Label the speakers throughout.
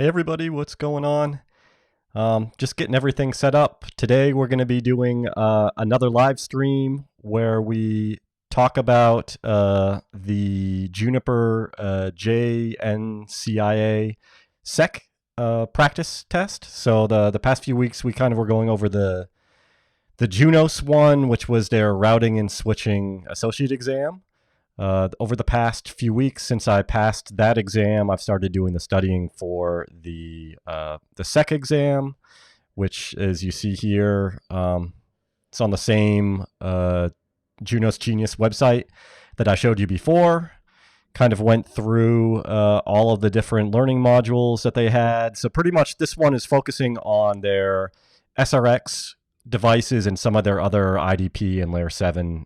Speaker 1: Hey everybody, what's going on? Just getting everything set up. Today we're going to be doing another live stream where we talk about the Juniper JNCIA-SEC practice test. So the past few weeks we kind of were going over the Junos one, which was their routing and switching associate exam. Over the past few weeks since I passed that exam, I've started doing the studying for the SEC exam, which, as you see here, it's on the same Junos Genius website that I showed you before. Kind of went through all of the different learning modules that they had. So pretty much this one is focusing on their SRX devices and some of their other IDP and Layer 7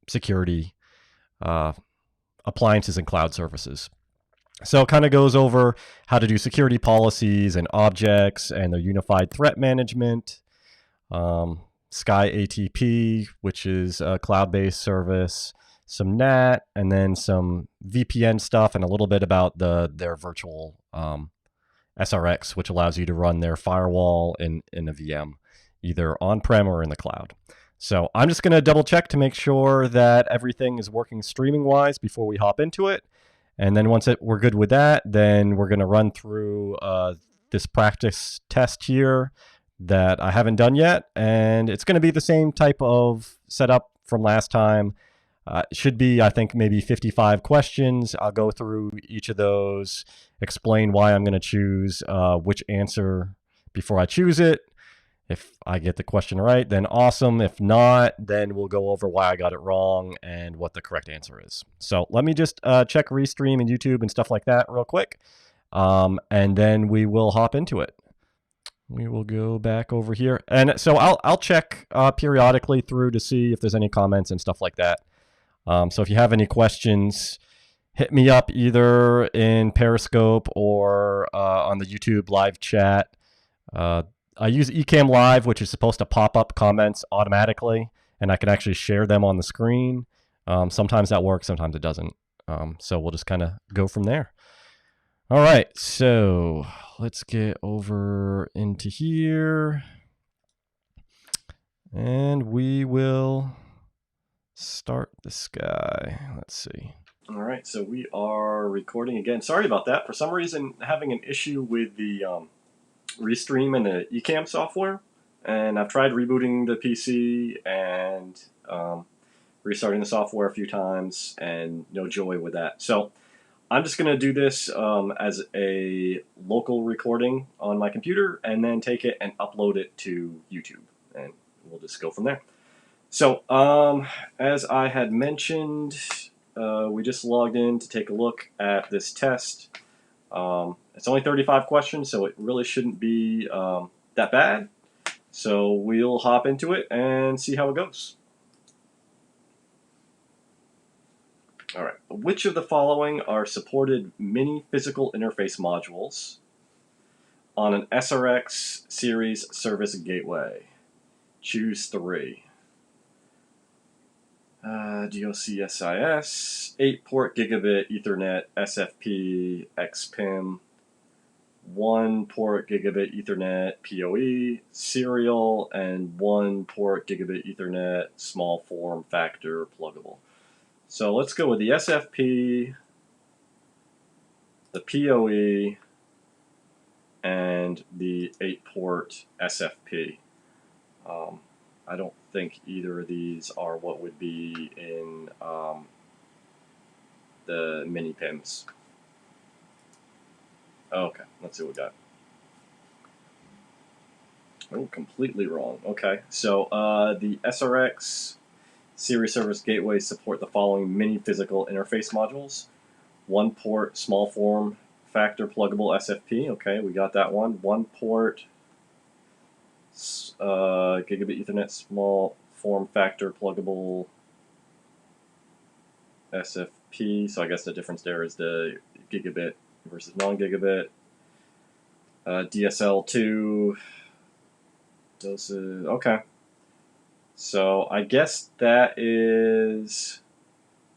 Speaker 1: security appliances and cloud services. So it kind of goes over how to do security policies and objects and their unified threat management, Sky ATP, which is a cloud-based service, some NAT, and then some VPN stuff, and a little bit about their virtual SRX, which allows you to run their firewall in a VM, either on-prem or in the cloud. So I'm just going to double check to make sure that everything is working streaming wise before we hop into it. And then once we're good with that, then we're going to run through this practice test here that I haven't done yet. And it's going to be the same type of setup from last time. It should be, I think, maybe 55 questions. I'll go through each of those, explain why I'm going to choose which answer before I choose it. If I get the question right, then awesome. If not, then we'll go over why I got it wrong and what the correct answer is. So let me just check Restream and YouTube and stuff like that real quick. And then we will hop into it. We will go back over here. And so I'll check periodically through to see if there's any comments and stuff like that. So if you have any questions, hit me up either in Periscope or on the YouTube live chat. I use Ecamm Live, which is supposed to pop up comments automatically, and I can actually share them on the screen. Sometimes that works, sometimes it doesn't. So we'll just kind of go from there. All right, so let's get over into here. And we will start this guy. Let's see. All right, so we are recording again. Sorry about that. For some reason, having an issue with the Restream and the Ecamm software, and I've tried rebooting the PC and restarting the software a few times, and no joy with that. So I'm just going to do this as a local recording on my computer, and then take it and upload it to YouTube, and we'll just go from there. So as I had mentioned, we just logged in to take a look at this test. It's only 35 questions, so it really shouldn't be that bad. So we'll hop into it and see how it goes. All right. Which of the following are supported mini physical interface modules on an SRX Series Service Gateway? Choose 3. DLCSIS, 8-port gigabit Ethernet SFP XPIM, 1-port gigabit Ethernet PoE serial, and 1-port gigabit Ethernet small form factor pluggable. So let's go with the SFP, the PoE, and the 8-port SFP. I don't think either of these are what would be in the mini PIMs. Okay, let's see what we got. Oh, completely wrong. Okay, so the SRX Series Service Gateways support the following mini physical interface modules. 1-port small form factor pluggable SFP. Okay, we got that one. 1-port gigabit Ethernet small form factor pluggable SFP. So I guess the difference there is the gigabit versus non-gigabit. DSL2 doses. Okay. So I guess that is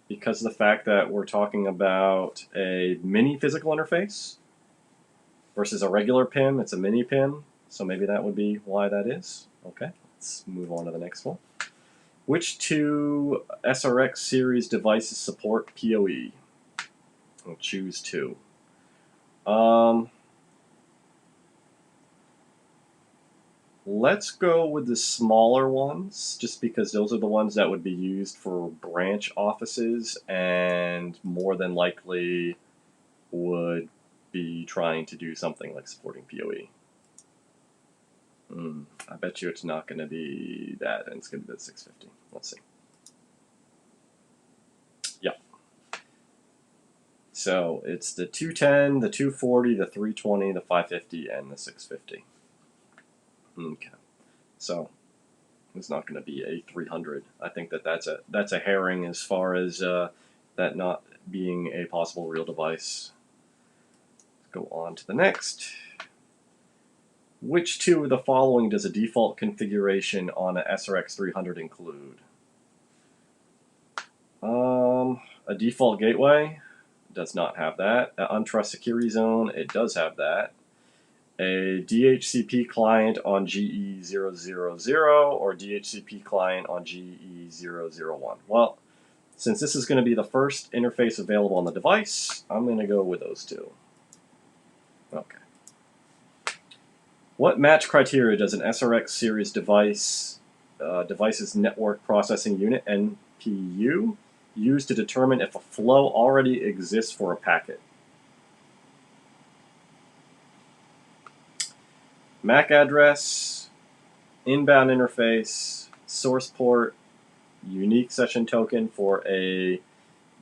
Speaker 1: because of the fact that we're talking about a mini physical interface. versus a regular PIM. It's a mini PIM, so maybe that would be why that is. Okay, let's move on to the next one. Which two SRX series devices support PoE? I'll choose two. Let's go with the smaller ones, just because those are the ones that would be used for branch offices and more than likely would be trying to do something like supporting PoE. I bet you it's not going to be that, and it's going to be the 650. Let's see. Yeah. So it's the 210, the 240, the 320, the 550, and the 650. Okay. So it's not going to be a 300. I think that's a herring as far as that not being a possible real device. Let's go on to the next. Which two of the following does a default configuration on a SRX 300 include? A default gateway does not have that. An untrust security zone, it does have that. A DHCP client on GE000 or DHCP client on GE001. Well, since this is going to be the first interface available on the device, I'm going to go with those two. Okay. What match criteria does an SRX series device's network processing unit, NPU, use to determine if a flow already exists for a packet? MAC address, inbound interface, source port, unique session token for a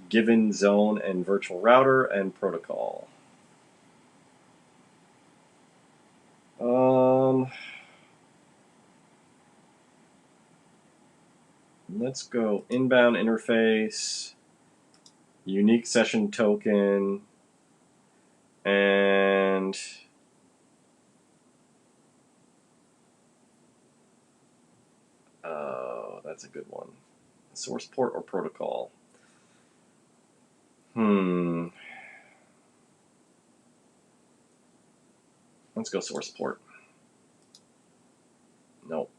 Speaker 1: given zone and virtual router, and protocol. Let's go inbound interface, unique session token, and that's a good one. Source port or protocol? Let's go source port. Nope.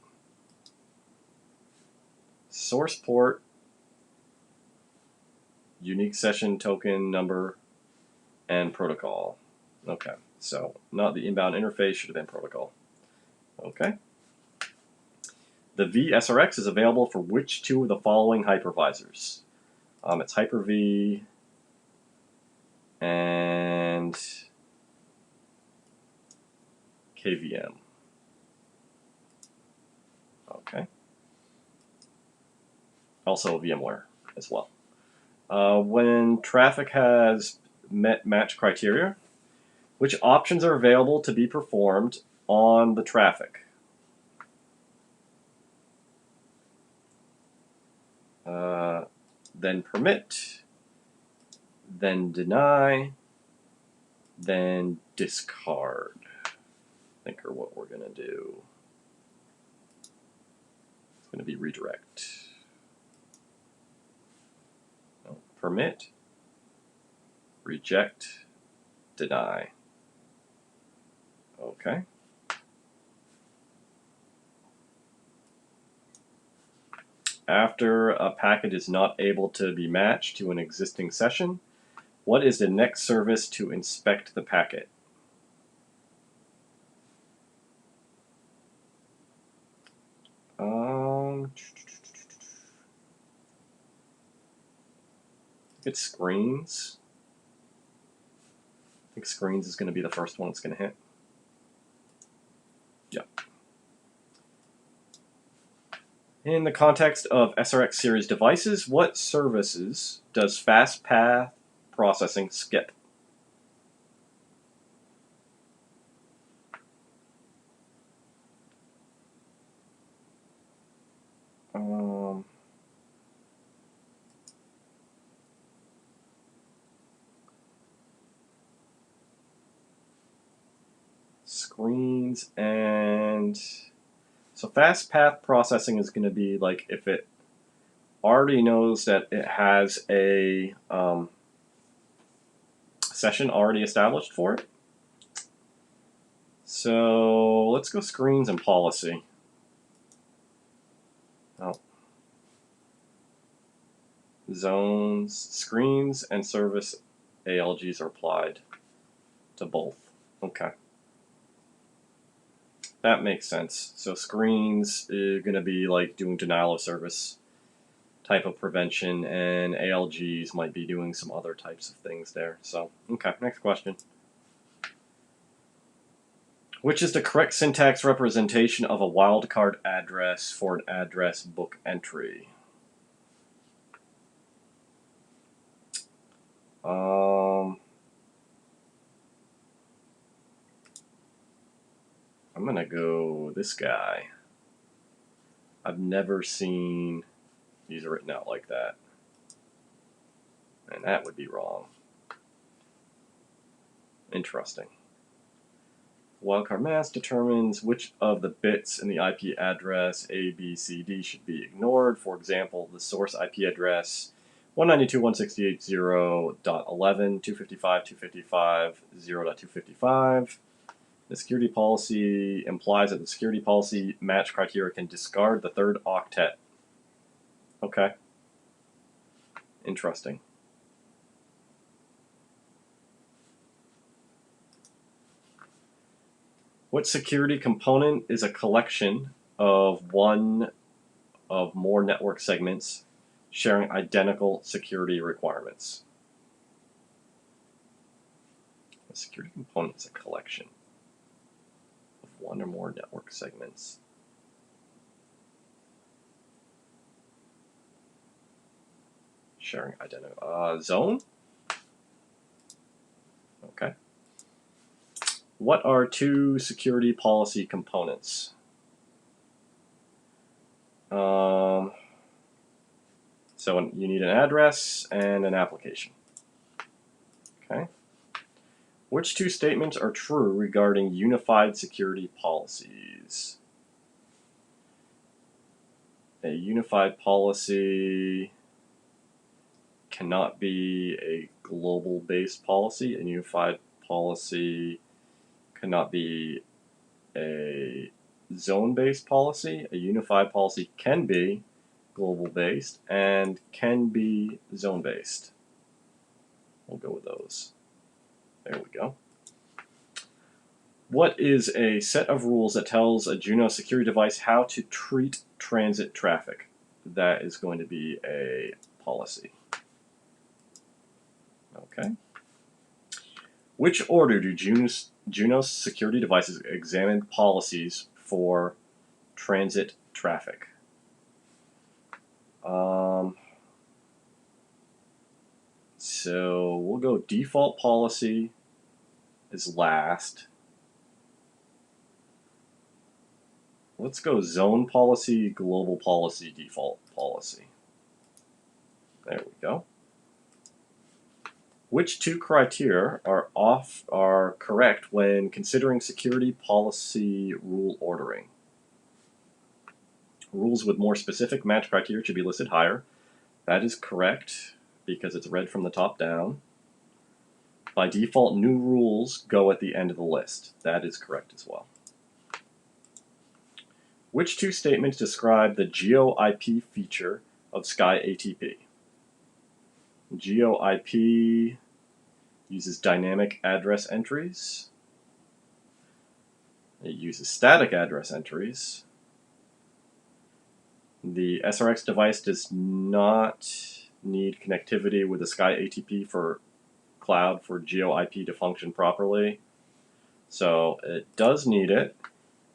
Speaker 1: Source port, unique session token number, and protocol. Okay, so not the inbound interface, should have been protocol. Okay. The vSRX is available for which two of the following hypervisors? It's Hyper-V and KVM. Okay. Also VMware as well. When traffic has met match criteria, which options are available to be performed on the traffic? Then permit, then deny, then discard. I think are what we're going to do. It's going to be redirect. No, permit, reject, deny. Okay. After a packet is not able to be matched to an existing session, what is the next service to inspect the packet? It's screens. I think screens is going to be the first one it's going to hit. Yeah. In the context of SRX series devices, what services does fast path processing skip? Screens and so fast path processing is going to be like if it already knows that it has a session already established for it. So let's go screens and policy. Oh. Zones, screens, and service ALGs are applied to both. Okay. That makes sense. So screens are going to be like doing denial of service type of prevention, and ALGs might be doing some other types of things there. So, okay, next question. Which is the correct syntax representation of a wildcard address for an address book entry? I'm going to go this guy. I've never seen these written out like that. And that would be wrong. Interesting. Wildcard mask determines which of the bits in the IP address A, B, C, D should be ignored. For example, the source IP address 192.168.0.11, 255.255.0.255. The security policy implies that the security policy match criteria can discard the third octet. Okay. Interesting. What security component is a collection of one of more network segments sharing identical security requirements? A security component is a collection of one or more network segments sharing identical zone? Okay. What are two security policy components? So you need an address and an application. Okay. Which two statements are true regarding unified security policies? A unified policy cannot be a global-based policy. A unified policy cannot be a zone-based policy. A unified policy can be global-based and can be zone-based. We'll go with those. There we go. What is a set of rules that tells a Junos security device how to treat transit traffic? That is going to be a policy. Okay. Which order do Junos security devices examine policies for transit traffic? So we'll go default policy is last. Let's go zone policy, global policy, default policy. There we go. Which two criteria are correct when considering security policy rule ordering? Rules with more specific match criteria should be listed higher. That is correct because it's read from the top down. By default, new rules go at the end of the list. That is correct as well. Which two statements describe the GeoIP feature of SkyATP? GeoIP uses dynamic address entries. It uses static address entries. The SRX device does not need connectivity with the SkyATP for cloud for GeoIP to function properly. So it does need it,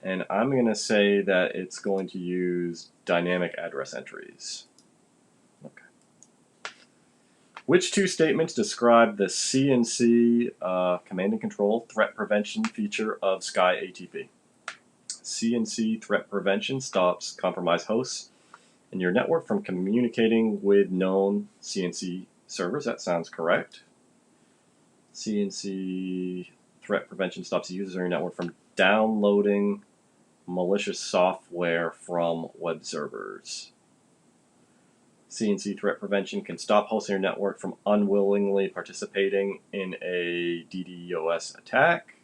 Speaker 1: and I'm going to say that it's going to use dynamic address entries. Okay. Which two statements describe the CNC command and control threat prevention feature of SkyATP? CNC threat prevention stops compromised hosts in your network from communicating with known CNC servers. That sounds correct. CNC threat prevention stops users on your network from downloading malicious software from web servers. CNC threat prevention can stop hosts on your network from unwillingly participating in a DDoS attack.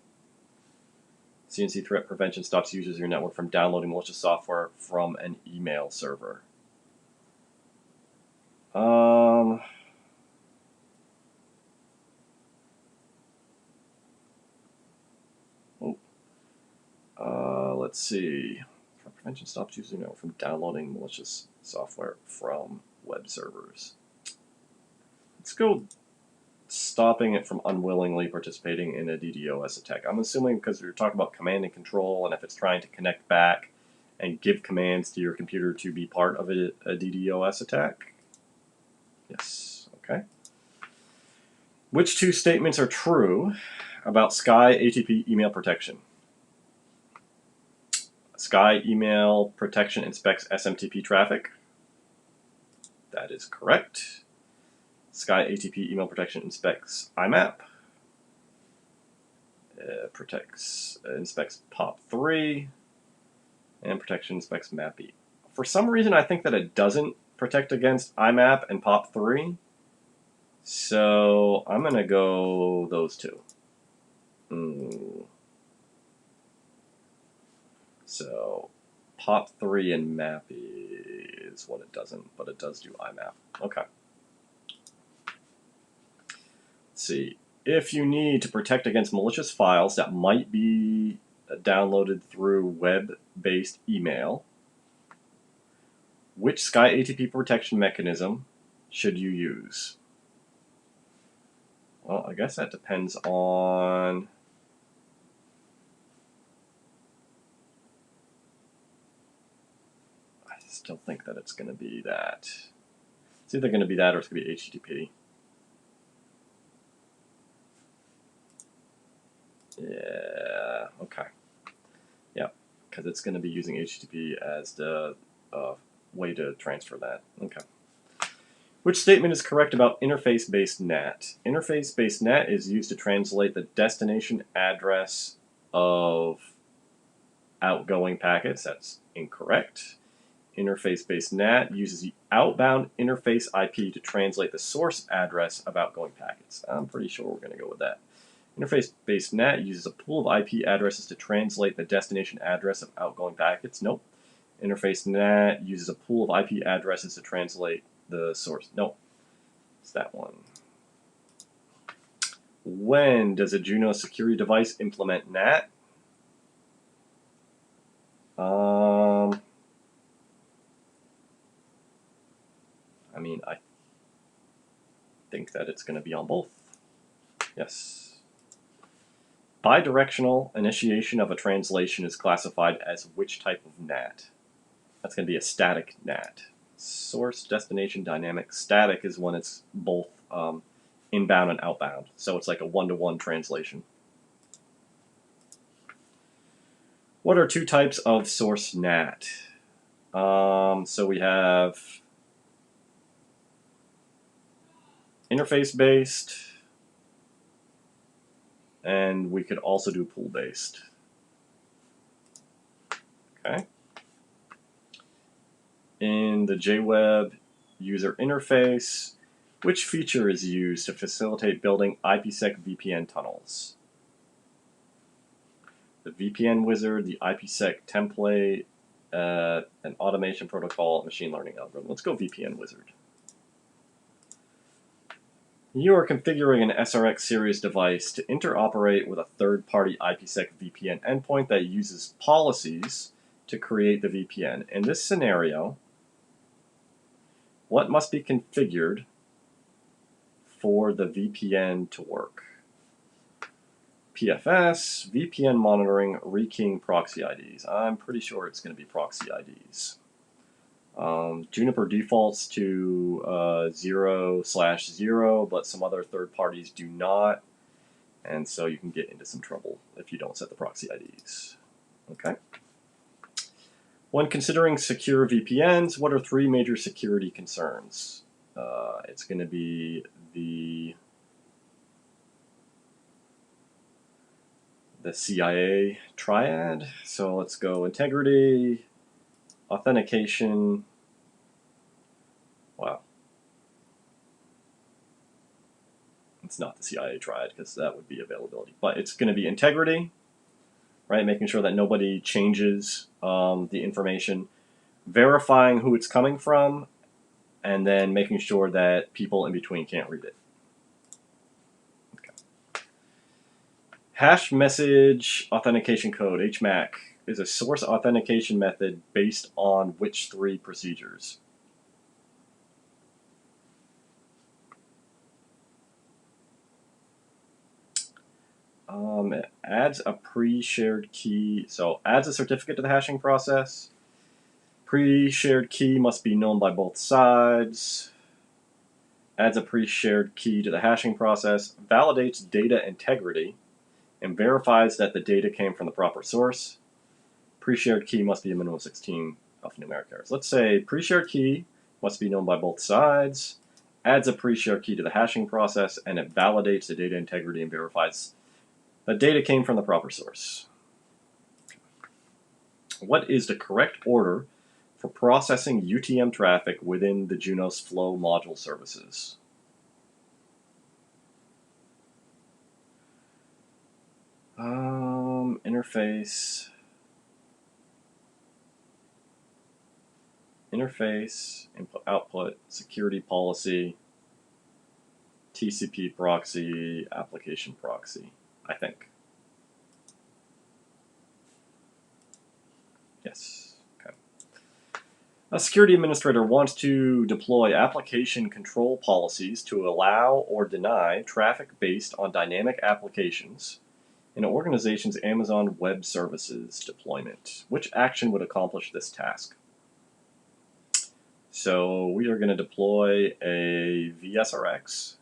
Speaker 1: CNC threat prevention stops users of your network from downloading malicious software from an email server. Let's see. Threat prevention stops users of your network from downloading malicious software from web servers. Let's go stopping it from unwillingly participating in a DDoS attack. I'm assuming because we're talking about command and control, and if it's trying to connect back and give commands to your computer to be part of a DDoS attack. Yes, okay. Which two statements are true about Sky ATP email protection? Sky email protection inspects SMTP traffic. That is correct. Sky ATP email protection inspects IMAP. Inspects POP3. And protection inspects MAPI. For some reason, I think that it doesn't protect against IMAP and POP3. So I'm going to go those two. So POP3 and MAPI is what it doesn't, but it does do IMAP. Okay. Let's see. If you need to protect against malicious files that might be downloaded through web-based email, which Sky ATP protection mechanism should you use? Well, I guess that depends on... I still think that it's going to be that. It's either going to be that or it's going to be HTTP. Yeah, okay. Yeah, because it's going to be using HTTP as the way to transfer that. Okay. Which statement is correct about interface-based NAT? Interface-based NAT is used to translate the destination address of outgoing packets. That's incorrect. Interface-based NAT uses the outbound interface IP to translate the source address of outgoing packets. I'm pretty sure we're going to go with that. Interface-based NAT uses a pool of IP addresses to translate the destination address of outgoing packets. Nope. Interface NAT uses a pool of IP addresses to translate the source. Nope. It's that one. When does a Junos security device implement NAT? I mean, I think that it's going to be on both. Yes. Bidirectional initiation of a translation is classified as which type of NAT? That's going to be a static NAT. Source, destination, dynamic. Static is when it's both inbound and outbound. So it's like a one-to-one translation. What are two types of source NAT? So we have interface-based, and we could also do pool-based. Okay. In the JWeb user interface, which feature is used to facilitate building IPsec VPN tunnels? The VPN Wizard, the IPsec template, an automation protocol, machine learning algorithm. Let's go VPN Wizard. You are configuring an SRX Series device to interoperate with a third-party IPsec VPN endpoint that uses policies to create the VPN. In this scenario, what must be configured for the VPN to work? PFS, VPN monitoring, rekeying proxy IDs. I'm pretty sure it's going to be proxy IDs. Juniper defaults to 0/0, but some other third parties do not. And so you can get into some trouble if you don't set the proxy IDs. Okay. When considering secure VPNs, what are three major security concerns? It's going to be the CIA triad. So let's go integrity, authentication. Wow. It's not the CIA triad because that would be availability. But it's going to be integrity, right? Making sure that nobody changes the information, verifying who it's coming from, and then making sure that people in between can't read it. Okay. Hash message authentication code, HMAC, is a source authentication method based on which 3 procedures? It adds a pre-shared key, so adds a certificate to the hashing process. Pre-shared key must be known by both sides. Adds a pre-shared key to the hashing process. Validates data integrity and verifies that the data came from the proper source. Pre-shared key must be a minimum of 16 alphanumeric characters. Let's say pre-shared key must be known by both sides. Adds a pre-shared key to the hashing process, and it validates the data integrity and verifies that data came from the proper source. What is the correct order for processing UTM traffic within the Junos Flow module services? Interface, input, output, security policy, TCP proxy, application proxy, I think. Yes. Okay. A security administrator wants to deploy application control policies to allow or deny traffic based on dynamic applications in an organization's Amazon Web Services deployment. Which action would accomplish this task? So we are going to deploy a VSRX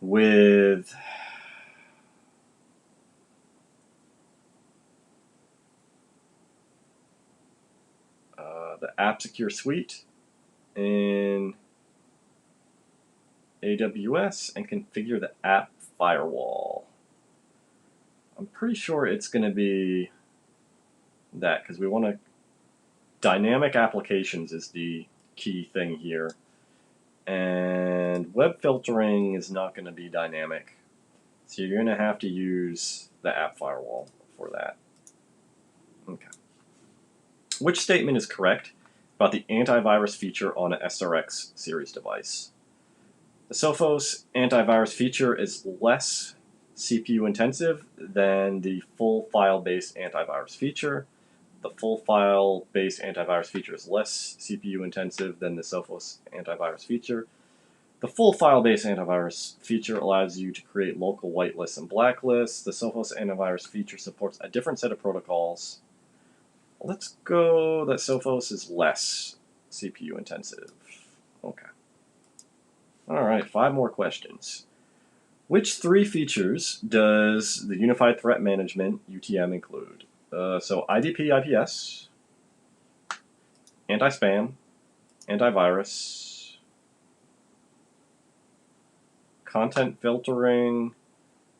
Speaker 1: with the App Secure Suite in AWS and configure the app firewall. I'm pretty sure it's going to be that because we want to. Dynamic applications is the key thing here. And web filtering is not going to be dynamic. So you're going to have to use the app firewall for that. Okay. Which statement is correct about the antivirus feature on an SRX series device? The Sophos antivirus feature is less CPU intensive than the full file-based antivirus feature. The full file-based antivirus feature is less CPU intensive than the Sophos antivirus feature. The full file-based antivirus feature allows you to create local whitelists and blacklists. The Sophos antivirus feature supports a different set of protocols. Let's go that Sophos is less CPU intensive. Okay. All right, 5 more questions. Which 3 features does the Unified Threat Management UTM include? So IDP, IPS, anti-spam, antivirus, content filtering,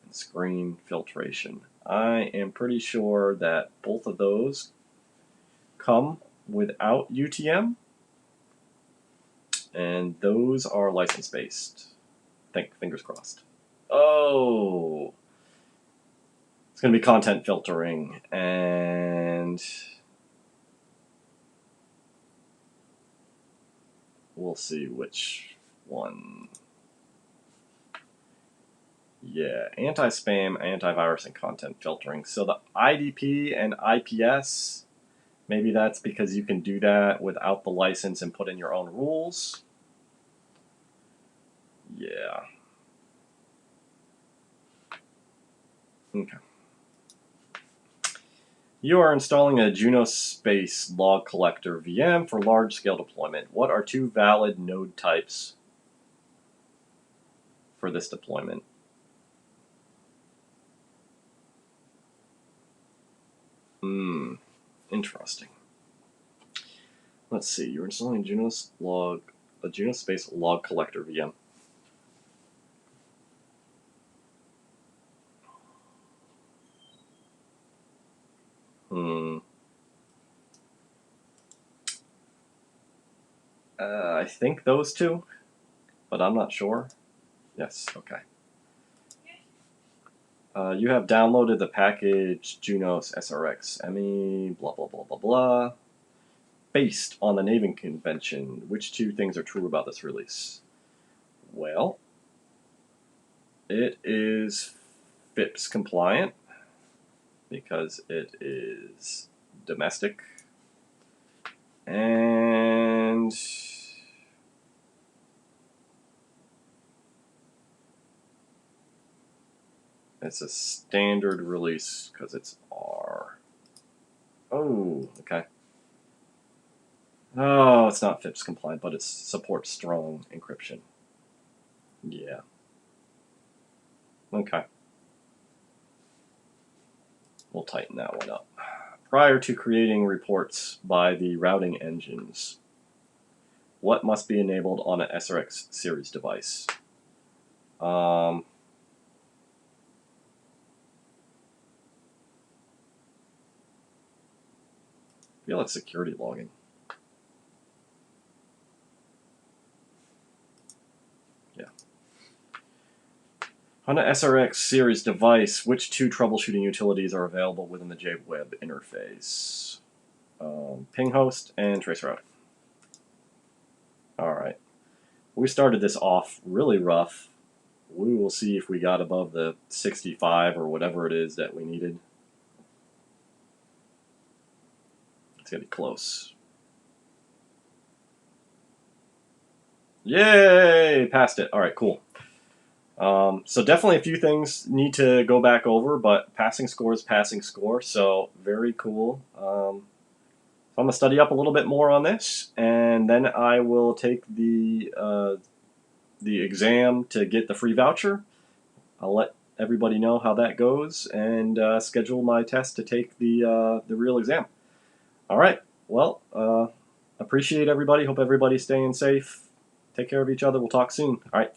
Speaker 1: and screen filtration. I am pretty sure that both of those come without UTM, and those are license-based. Fingers crossed. Oh! It's going to be content filtering, and we'll see which one. Yeah, anti-spam, antivirus, and content filtering. So the IDP and IPS, maybe that's because you can do that without the license and put in your own rules. Yeah. Okay. You are installing a Junos-based log collector VM for large-scale deployment. What are 2 valid node types for this deployment? Interesting. Let's see. You're installing a Junos-based log collector VM. I think those 2, but I'm not sure. Yes, okay. You have downloaded the package Junos SRX ME, blah, blah, blah, blah, blah. Based on the naming convention, which two things are true about this release? Well, it is FIPS compliant because it is domestic, and it's a standard release because it's R. Oh, okay. Oh, it's not FIPS compliant, but it supports strong encryption. Yeah. Okay. We'll tighten that one up. Prior to creating reports by the routing engines, what must be enabled on an SRX series device? I feel like security logging. Yeah. On an SRX series device, which two troubleshooting utilities are available within the JWeb interface? Ping host and traceroute. Alright. We started this off really rough. We will see if we got above the 65 or whatever it is that we needed. It's going to be close. Yay! Passed it. Alright, cool. So definitely a few things need to go back over, but passing score is passing score, so very cool. So I'm going to study up a little bit more on this, and then I will take the exam to get the free voucher. I'll let everybody know how that goes, and schedule my test to take the real exam. All right. Well, appreciate everybody. Hope everybody's staying safe. Take care of each other. We'll talk soon. All right.